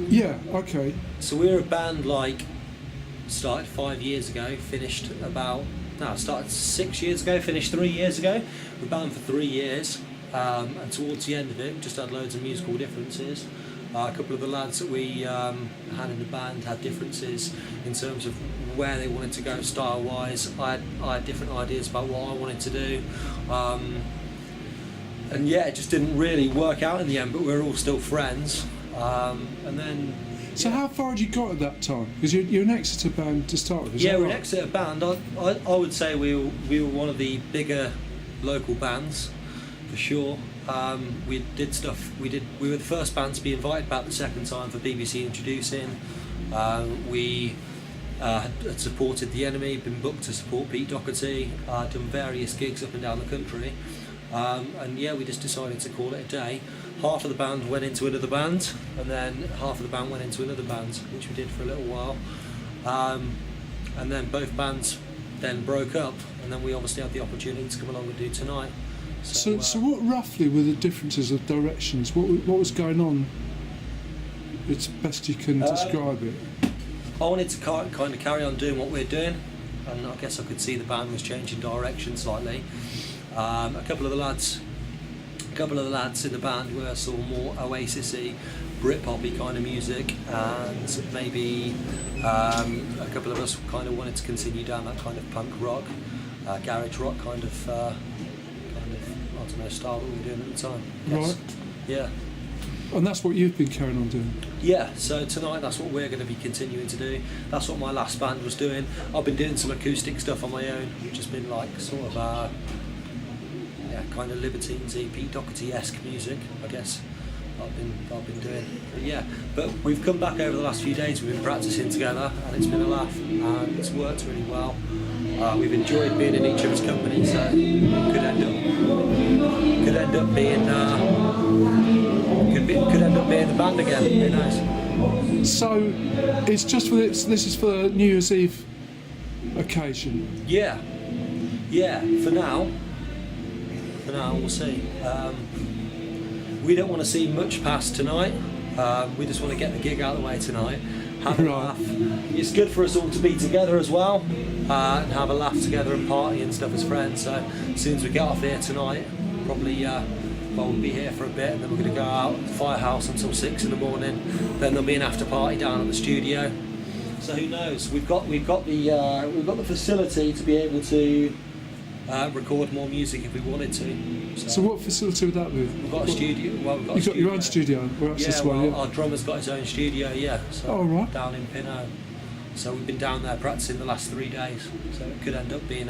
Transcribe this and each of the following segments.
Yeah, okay. So we're a band started 5 years ago, started 6 years ago, finished 3 years ago. We're a band for 3 years, and towards the end of it, we just had loads of musical differences. A couple of the lads that we had in the band had differences in terms of where they wanted to go style-wise. I had different ideas about what I wanted to do. And yeah, it just didn't really work out in the end, but we're all still friends. And then... So how far had you got at that time? Because you're an Exeter band to start with, we're an Exeter band. I would say we were one of the bigger local bands, for sure. We did stuff. We were the first band to be invited back the second time for BBC Introducing. We had supported The Enemy, been booked to support Pete Doherty, done various gigs up and down the country. And yeah, we just decided to call it a day. Half of the band went into another band, and then half of the band went into another band, which we did for a little while. And then both bands then broke up, and then we obviously had the opportunity to come along and do Tonight. So what roughly were the differences of directions? What was going on? It's best you can describe it. I wanted to kind of carry on doing what we're doing, and I guess I could see the band was changing direction slightly. A couple of the lads in the band were sort of more Oasis-y, Britpop-y kind of music, and maybe a couple of us kind of wanted to continue down that kind of punk rock, garage rock kind of I don't know, style that we were doing at the time. Yes. Right. Yeah. And that's what you've been carrying on doing? Yeah, so tonight that's what we're going to be continuing to do. That's what my last band was doing. I've been doing some acoustic stuff on my own, which has been like sort of kind of Libertines-y, Pete Doherty-esque music, I guess. I've been doing. But we've come back over the last few days. We've been practicing together, and it's been a laugh, and it's worked really well. We've enjoyed being in each other's company, so it could end up being the band again. Who knows? So it's just this is for the New Year's Eve occasion. Yeah. For now, we'll see. We don't want to see much past tonight. We just want to get the gig out of the way tonight. Have a laugh. It's good for us all to be together as well, and have a laugh together and party and stuff as friends. So as soon as we get off here tonight, probably we'll be here for a bit, and then we're going to go out to the Firehouse until 6 in the morning. Then there'll be an after party down at the studio. So who knows? We've got the facility to be able to record more music if we wanted to. So what facility would that be? We've got a studio. Well, You've got your own studio? Our drummer's got his own studio, so right. Down in Pinot. So we've been down there practicing the last 3 days. So it could end up being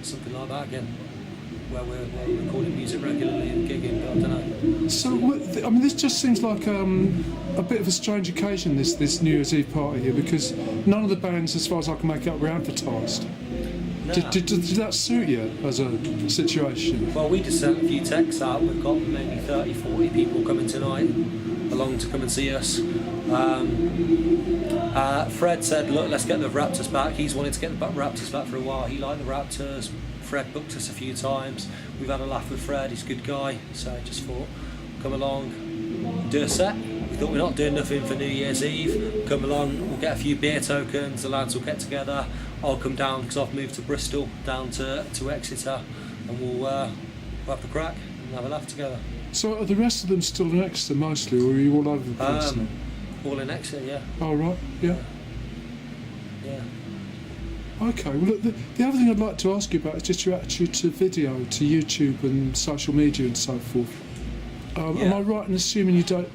something like that again, where we're recording music regularly and gigging, but I don't know. So, I mean, this just seems like a bit of a strange occasion, this New Year's Eve party here, because none of the bands, as far as I can make out, were advertised. No. Did that suit you as a situation? Well, we just sent a few texts out. We've got maybe 30, 40 people coming tonight along to come and see us. Fred said, look, let's get the Raptors back. He's wanted to get the Raptors back for a while. He liked the Raptors. Fred booked us a few times. We've had a laugh with Fred. He's a good guy. So I just thought, come along, do a set. We thought we're not doing nothing for New Year's Eve. Come along, we'll get a few beer tokens. The lads will get together. I'll come down because I've moved to Bristol, down to Exeter, and we'll have the crack and have a laugh together. So are the rest of them still in Exeter mostly, or are you all over the place now? All in Exeter, yeah. Oh, right, yeah. Yeah. Okay, well, look, the other thing I'd like to ask you about is just your attitude to video, to YouTube and social media and so forth. Am I right in assuming you don't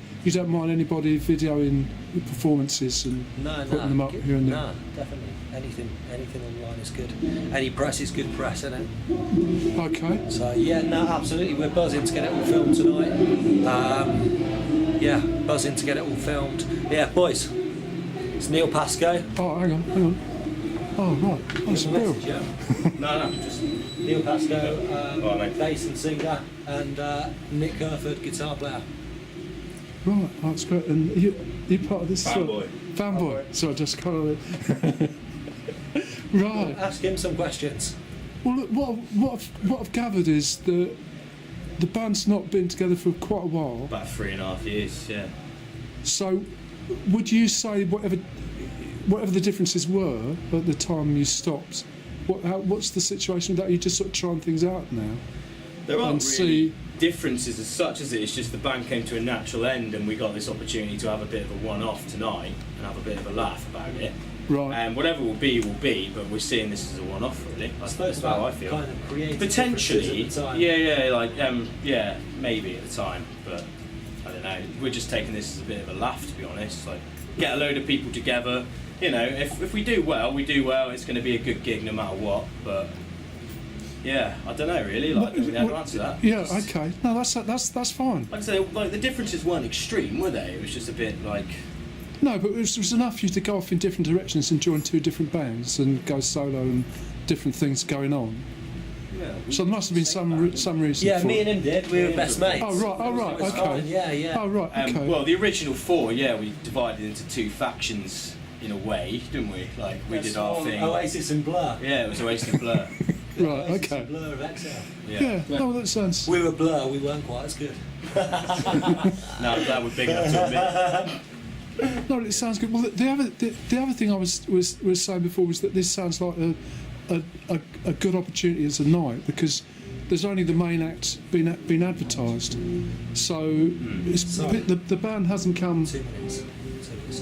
mind anybody videoing your performances and putting them up here and there? No, definitely. Anything online is good. Any press is good press, isn't it? Okay. So absolutely. We're buzzing to get it all filmed tonight. Buzzing to get it all filmed. Yeah, boys. It's Neil Pascoe. Oh, hang on. Oh, right. That's Bill. No, just Neil Pascoe, bass and singer, and Nick Kerford, guitar player. Right, that's great. And you part of this? Fanboy. So I just kind of. Right. Ask him some questions. Well, look, what I've gathered is that the band's not been together for quite a while. About 3.5 years, yeah. So, would you say whatever the differences were at the time you stopped? What's the situation that you just sort of trying things out now? There aren't and really differences as such as it. It's just the band came to a natural end, and we got this opportunity to have a bit of a one-off tonight and have a bit of a laugh about it. Right. And whatever will be, but we're seeing this as a one-off, really. I suppose that's how I feel. Kind of creative Potentially, differences at the time. yeah, maybe at the time, but I don't know. We're just taking this as a bit of a laugh, to be honest. Like, get a load of people together. You know, if we do well, we do well. It's going to be a good gig no matter what. But yeah, I don't know really. Like, I don't really know how to answer that. Yeah, okay. No, that's fine. Like I say, like the differences weren't extreme, were they? It was just a bit like. No, but it was enough for you to go off in different directions and join two different bands and go solo and different things going on. Yeah, So there must have been some reason. Yeah, for me it. and him did. We were best mates. Oh right, It was okay. fine, yeah. Oh right, okay. Well, the original 4, yeah, we divided into 2 factions in a way, didn't we? Like we did our thing. Oasis and Blur. Yeah, it was Oasis and Blur. Right, Oasis okay. and Blur of Exeter. Yeah. No, that sounds. We were Blur. We weren't quite as good. No, I'm glad we're big enough to admit. No, it sounds good. Well, the other thing I was saying before was that this sounds like a good opportunity as a night because there's only the main act been advertised, so it's the band hasn't come. 2 minutes.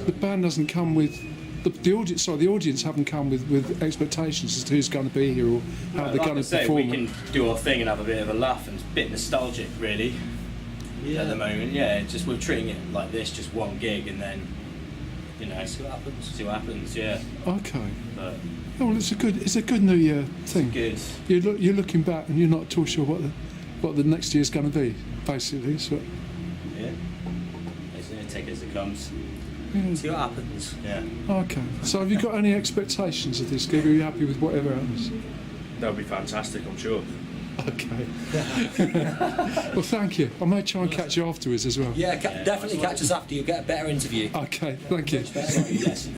The band hasn't come with the audience. Sorry, the audience haven't come with expectations as to who's going to be here or how they're Like going I to say, perform. we can do our thing and have a bit of a laugh, and it's a bit nostalgic, really. At the moment, yeah, it's just we're treating it like this, just one gig, and then you know, See what happens. see what happens. Yeah, Okay. but Oh, well, it's a good New Year thing. good. You're looking back and you're not too sure what the next year's going to be, basically. So, Yeah, take it as it comes. yeah. See what happens. Yeah, Okay. So have you got any expectations of this gig? Are you happy with whatever happens? That would be fantastic, I'm sure. Okay. Well, thank you. I may try and catch you afterwards as well. Yeah, definitely catch us after. You'll get a better interview. Okay. Thank you. Much better. yes.